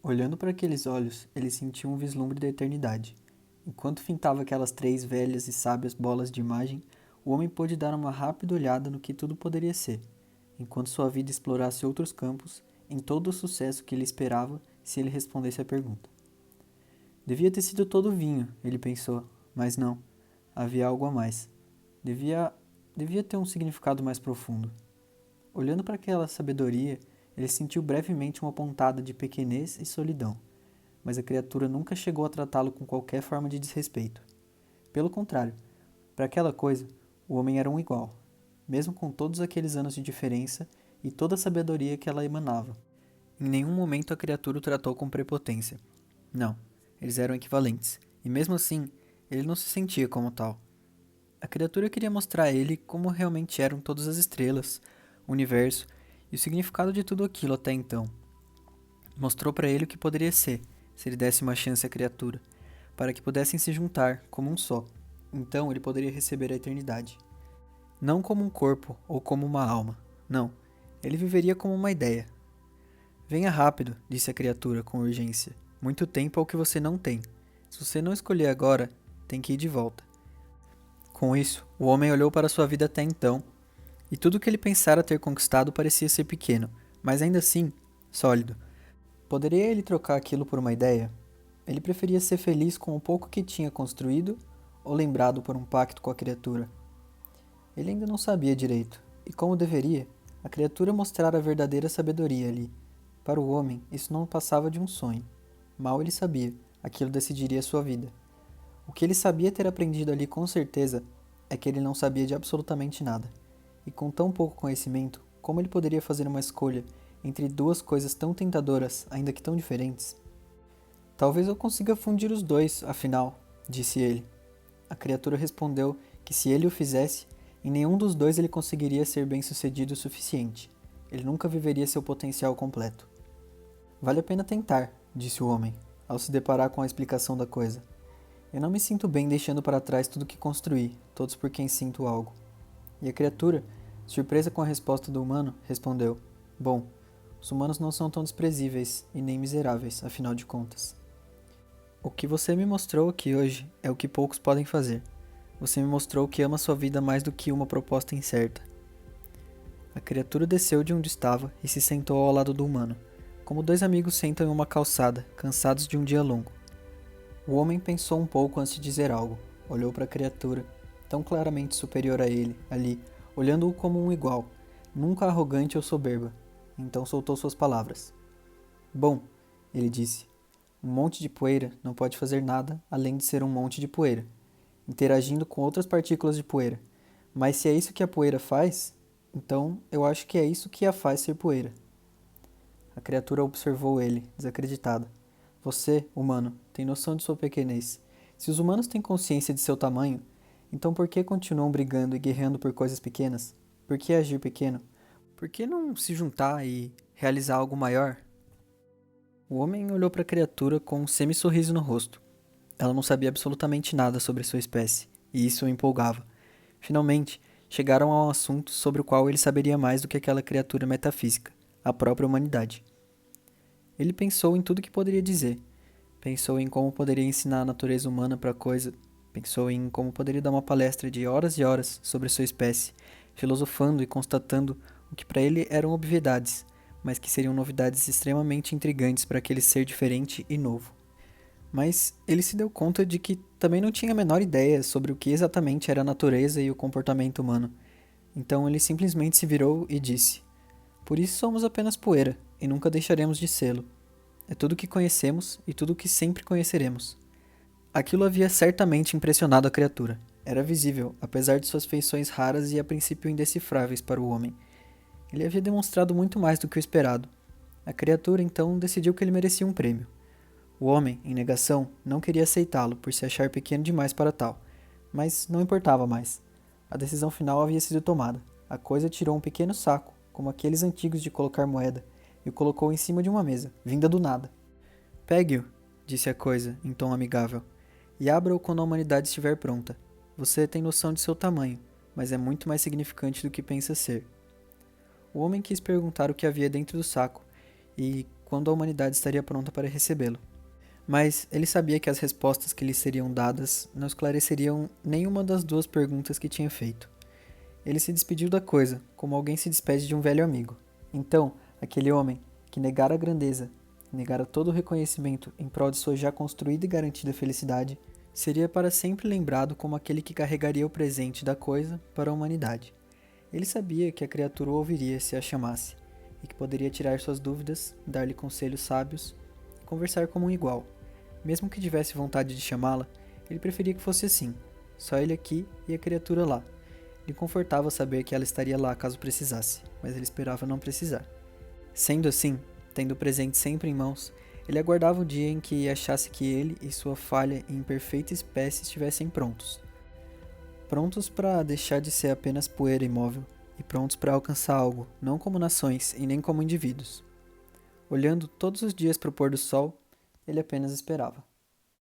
Olhando para aqueles olhos, ele sentiu um vislumbre da eternidade. Enquanto fintava aquelas 3 velhas e sábias bolas de imagem, o homem pôde dar uma rápida olhada no que tudo poderia ser, enquanto sua vida explorasse outros campos, em todo o sucesso que lhe esperava se ele respondesse à pergunta. Devia ter sido todo vinho, ele pensou, mas não. Havia algo a mais. Devia, devia ter um significado mais profundo. Olhando para aquela sabedoria, ele sentiu brevemente uma pontada de pequenez e solidão, mas a criatura nunca chegou a tratá-lo com qualquer forma de desrespeito. Pelo contrário, para aquela coisa, o homem era um igual, mesmo com todos aqueles anos de diferença e toda a sabedoria que ela emanava. Em nenhum momento a criatura o tratou com prepotência. Não, eles eram equivalentes, e mesmo assim, ele não se sentia como tal. A criatura queria mostrar a ele como realmente eram todas as estrelas, o universo e o significado de tudo aquilo até então. Mostrou para ele o que poderia ser, se ele desse uma chance à criatura, para que pudessem se juntar como um só. Então ele poderia receber a eternidade. Não como um corpo ou como uma alma. Não, ele viveria como uma ideia. Venha rápido, disse a criatura com urgência. Muito tempo é o que você não tem. Se você não escolher agora, tem que ir de volta. Com isso, o homem olhou para sua vida até então, e tudo o que ele pensara ter conquistado parecia ser pequeno, mas ainda assim, sólido. Poderia ele trocar aquilo por uma ideia? Ele preferia ser feliz com o pouco que tinha construído ou lembrado por um pacto com a criatura? Ele ainda não sabia direito, e como deveria, a criatura mostrara a verdadeira sabedoria ali. Para o homem, isso não passava de um sonho. Mal ele sabia, aquilo decidiria sua vida. O que ele sabia ter aprendido ali com certeza é que ele não sabia de absolutamente nada. E com tão pouco conhecimento, como ele poderia fazer uma escolha entre duas coisas tão tentadoras, ainda que tão diferentes? Talvez eu consiga fundir os dois, afinal, disse ele. A criatura respondeu que se ele o fizesse, em nenhum dos dois ele conseguiria ser bem-sucedido o suficiente. Ele nunca viveria seu potencial completo. Vale a pena tentar, disse o homem, ao se deparar com a explicação da coisa. Eu não me sinto bem deixando para trás tudo que construí, todos por quem sinto algo. E a criatura, surpresa com a resposta do humano, respondeu: Bom, os humanos não são tão desprezíveis e nem miseráveis, afinal de contas. O que você me mostrou aqui hoje é o que poucos podem fazer. Você me mostrou que ama sua vida mais do que uma proposta incerta. A criatura desceu de onde estava e se sentou ao lado do humano, como dois amigos sentam em uma calçada, cansados de um dia longo. O homem pensou um pouco antes de dizer algo. Olhou para a criatura, tão claramente superior a ele, ali, olhando-o como um igual, nunca arrogante ou soberba. Então soltou suas palavras. Bom, ele disse, um monte de poeira não pode fazer nada além de ser um monte de poeira, interagindo com outras partículas de poeira. Mas se é isso que a poeira faz, então eu acho que é isso que a faz ser poeira. A criatura observou ele, desacreditada. Você, humano, tem noção de sua pequenez. Se os humanos têm consciência de seu tamanho, então por que continuam brigando e guerreando por coisas pequenas? Por que agir pequeno? Por que não se juntar e realizar algo maior? O homem olhou para a criatura com um semi-sorriso no rosto. Ela não sabia absolutamente nada sobre sua espécie, e isso o empolgava. Finalmente, chegaram a um assunto sobre o qual ele saberia mais do que aquela criatura metafísica, a própria humanidade. Ele pensou em tudo que poderia dizer. Pensou em como poderia ensinar a natureza humana para a coisa. Pensou em como poderia dar uma palestra de horas e horas sobre sua espécie, filosofando e constatando o que para ele eram obviedades, mas que seriam novidades extremamente intrigantes para aquele ser diferente e novo. Mas ele se deu conta de que também não tinha a menor ideia sobre o que exatamente era a natureza e o comportamento humano. Então ele simplesmente se virou e disse: Por isso somos apenas poeira, e nunca deixaremos de sê-lo. É tudo o que conhecemos e tudo o que sempre conheceremos. Aquilo havia certamente impressionado a criatura. Era visível, apesar de suas feições raras e a princípio indecifráveis para o homem. Ele havia demonstrado muito mais do que o esperado. A criatura então decidiu que ele merecia um prêmio. O homem, em negação, não queria aceitá-lo por se achar pequeno demais para tal, mas não importava mais. A decisão final havia sido tomada. A coisa tirou um pequeno saco, como aqueles antigos de colocar moeda, e o colocou em cima de uma mesa, vinda do nada. Pegue-o, disse a coisa, em tom amigável, e abra-o quando a humanidade estiver pronta. Você tem noção de seu tamanho, mas é muito mais significante do que pensa ser. O homem quis perguntar o que havia dentro do saco, e, quando a humanidade estaria pronta para recebê-lo. Mas ele sabia que as respostas que lhe seriam dadas não esclareceriam nenhuma das duas perguntas que tinha feito. Ele se despediu da coisa, como alguém se despede de um velho amigo. Então, aquele homem, que negara a grandeza, negara todo o reconhecimento em prol de sua já construída e garantida felicidade, seria para sempre lembrado como aquele que carregaria o presente da coisa para a humanidade. Ele sabia que a criatura o ouviria se a chamasse, e que poderia tirar suas dúvidas, dar-lhe conselhos sábios e conversar como um igual. Mesmo que tivesse vontade de chamá-la, ele preferia que fosse assim, só ele aqui e a criatura lá. Lhe confortava saber que ela estaria lá caso precisasse, mas ele esperava não precisar. Sendo assim, tendo o presente sempre em mãos, ele aguardava o dia em que achasse que ele e sua falha e imperfeita espécie estivessem prontos. Prontos para deixar de ser apenas poeira imóvel e prontos para alcançar algo, não como nações e nem como indivíduos. Olhando todos os dias para o pôr do sol, ele apenas esperava.